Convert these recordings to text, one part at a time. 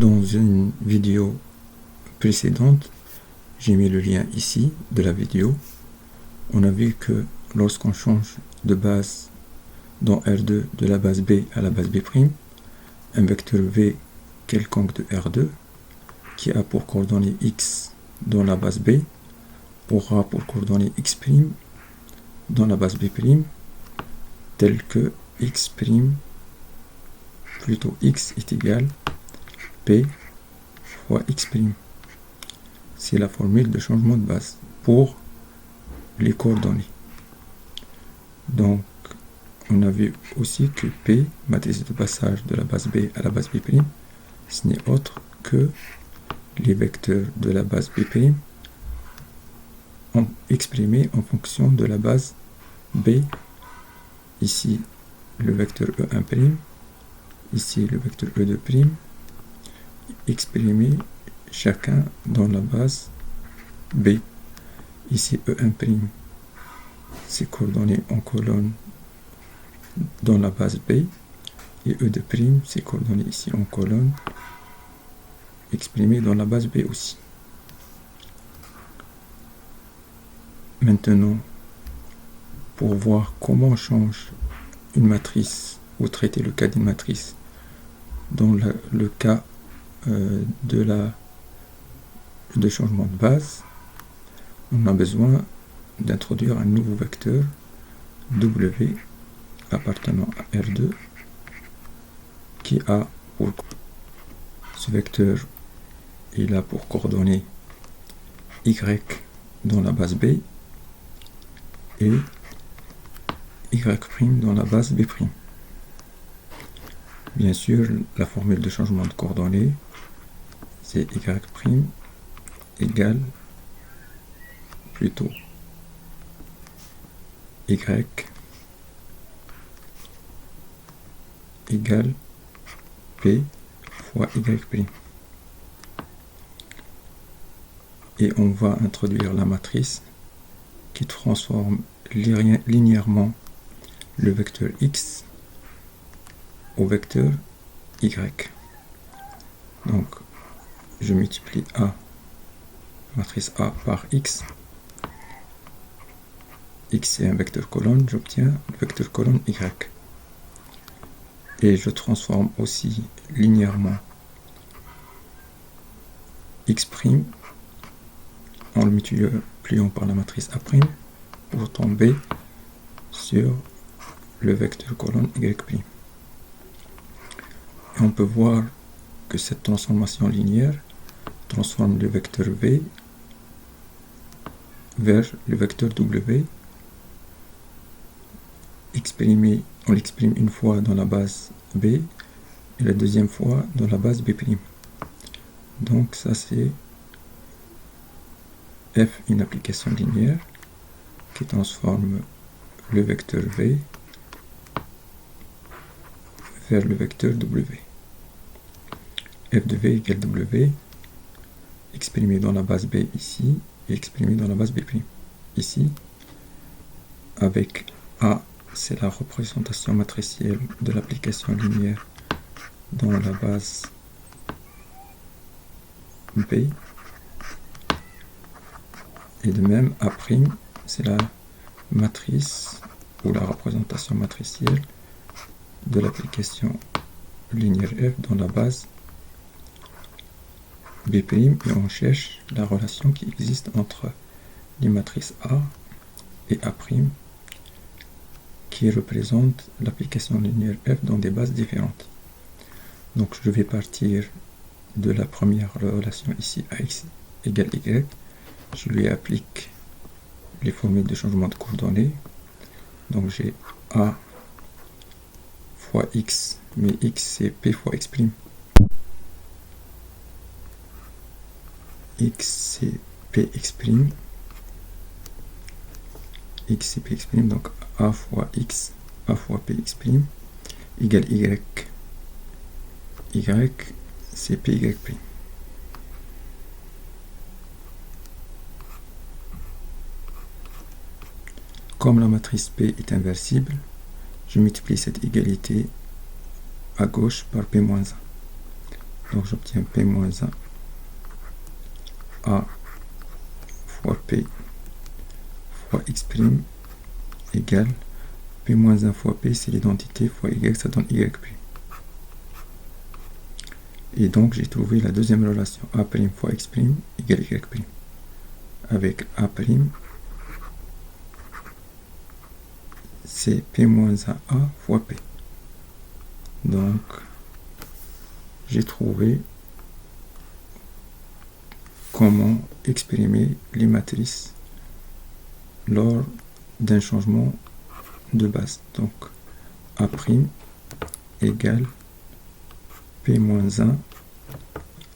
Dans une vidéo précédente, j'ai mis le lien ici de la vidéo. On a vu que lorsqu'on change de base dans R2 de la base B à la base B', un vecteur V quelconque de R2 qui a pour coordonnée X dans la base B aura pour coordonnée X' dans la base B', tel que X' plutôt X est égal P fois X'. C'est la formule de changement de base pour les coordonnées. Donc, on a vu aussi que P, matrice de passage de la base B à la base B', ce n'est autre que les vecteurs de la base B' exprimés en fonction de la base B. Ici, le vecteur E1', ici le vecteur E2', exprimés chacun dans la base B. Ici E1', c'est coordonné en colonne dans la base B, et E2', c'est coordonné ici en colonne, exprimé dans la base B aussi. Maintenant, pour voir comment on change une matrice ou traiter le cas d'une matrice dans le cas de changement de base, on a besoin d'introduire un nouveau vecteur W appartenant à R2 qui a pour ce vecteur il a pour coordonnée Y dans la base B et Y' dans la base B'. Bien sûr, la formule de changement de coordonnées, c'est Y' égale plutôt Y égale P fois Y'. Et on va introduire la matrice qui transforme linéairement le vecteur X au vecteur Y. Donc, je multiplie A, matrice A par X. X est un vecteur colonne, j'obtiens le vecteur colonne Y. Et je transforme aussi linéairement X' en le multipliant par la matrice A' pour tomber sur le vecteur colonne Y'. Et on peut voir que cette transformation linéaire transforme le vecteur V vers le vecteur W, on l'exprime une fois dans la base B et la deuxième fois dans la base B'. Donc ça c'est F, une application linéaire qui transforme le vecteur V vers le vecteur W. F de V égale W, exprimé dans la base B ici, et exprimé dans la base B' ici, avec A, c'est la représentation matricielle de l'application linéaire dans la base B, et de même A', c'est la matrice ou la représentation matricielle de l'application linéaire F dans la base B', et on cherche la relation qui existe entre les matrices A et A' qui représente l'application linéaire F dans des bases différentes. Donc je vais partir de la première relation ici, AX égale Y. Je lui applique les formules de changement de coordonnées. Donc j'ai A fois X, mais X c'est P fois X'. X c'est Px'. X c'est Px', donc A fois X, A fois Px' égale Y. Y c'est Py'. Comme la matrice P est inversible, je multiplie cette égalité à gauche par P-1. Donc j'obtiens P moins 1 A fois P fois X' égale P moins 1 fois P, c'est l'identité, fois Y, ça donne Y'P. Et donc j'ai trouvé la deuxième relation, A' fois X' égale Y'P. Avec A', c'est P moins 1A fois P. Donc j'ai trouvé comment exprimer les matrices lors d'un changement de base. Donc A' égale P moins 1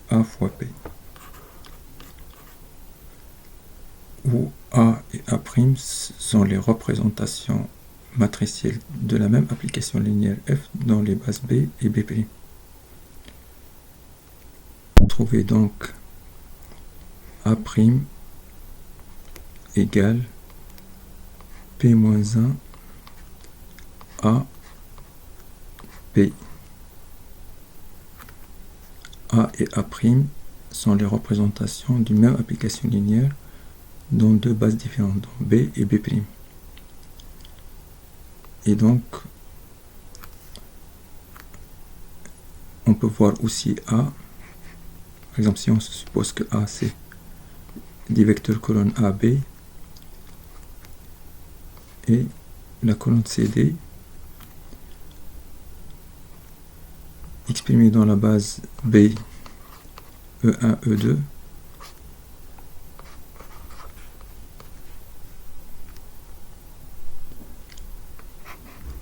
A fois P, où A et A' sont les représentations matricielles de la même application linéaire F dans les bases B et B'. Trouvez donc A' égale P moins 1 A P. A et A' sont les représentations d'une même application linéaire dans deux bases différentes, donc B et B'. Et donc, on peut voir aussi A, par exemple si on se suppose que A c'est des vecteurs colonne AB et la colonne CD exprimée dans la base B E1, E2,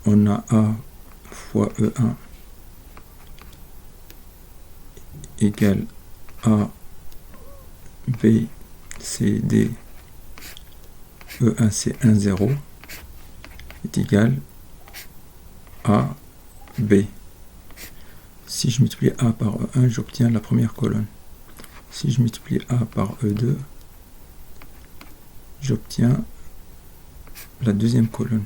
on a A fois E1 égale A, B, C, D, E1, C1, 0 est égal A, B. Si je multiplie A par E1, j'obtiens la première colonne. Si je multiplie A par E2, j'obtiens la deuxième colonne.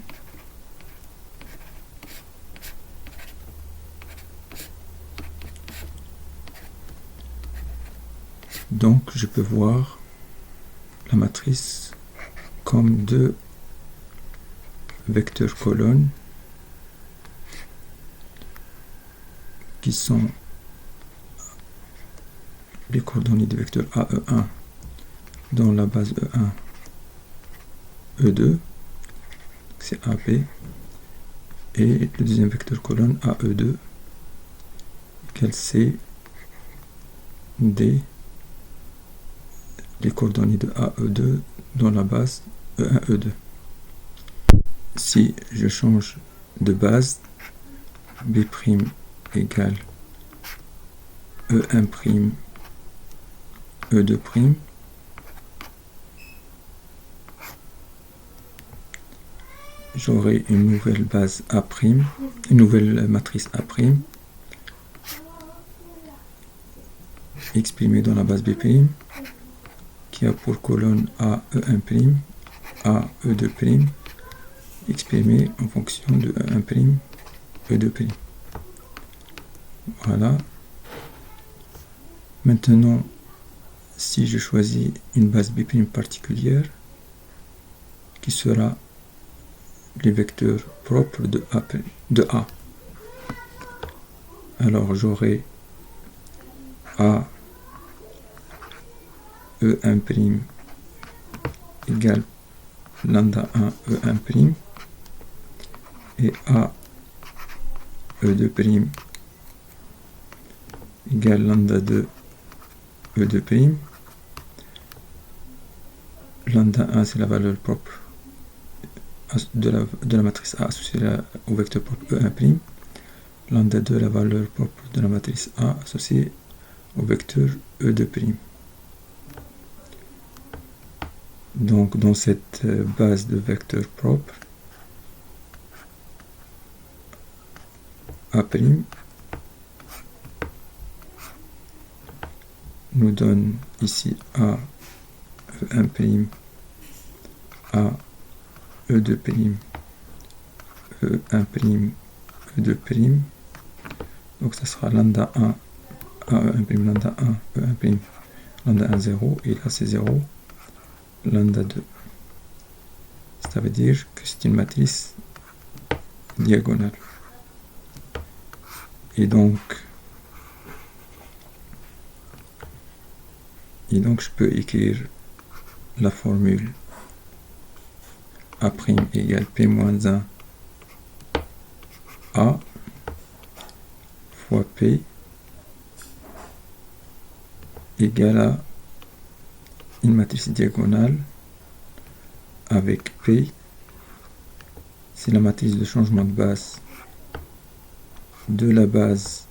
Donc, je peux voir la matrice comme deux vecteurs colonnes qui sont les coordonnées du vecteur AE1 dans la base E1, E2, c'est AB, et le deuxième vecteur colonne AE2 égale C, D, les coordonnées de AE2 dans la base E1, E2. Si je change de base, B' égale E1', E2', j'aurai une nouvelle base A', une nouvelle matrice A', exprimée dans la base B', qui a pour colonne A, E1', A, E2', exprimée en fonction de E1', E2'. Voilà. Maintenant, si je choisis une base B' particulière, qui sera les vecteurs propres de A. Alors j'aurai A E1' égale lambda 1 E1' et A E2' égale lambda 2 E2'. Lambda 1 c'est la valeur propre de la matrice A associée au vecteur propre E1'. Lambda 2 la valeur propre de la matrice A associée au vecteur E2'. Donc dans cette base de vecteurs propres, A' nous donne ici A E1', A E2', E1', E2'. Donc ça sera lambda 1 E1' lambda 1, E1' lambda 1, 0, et là c'est 0, lambda 2. Ça veut dire que c'est une matrice diagonale. Et donc je peux écrire la formule A' égale P moins 1 A fois P égale à une matrice diagonale avec P, c'est la matrice de changement de base de la base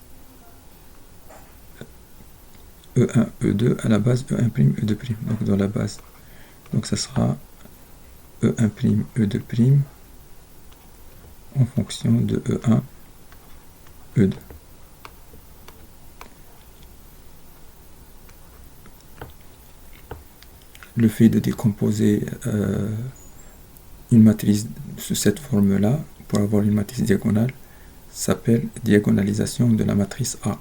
E1, E2 à la base E1', E2', donc dans la base. Donc ça sera E1', E2' en fonction de E1, E2. Le fait de décomposer une matrice sous cette forme-là, pour avoir une matrice diagonale, s'appelle diagonalisation de la matrice A.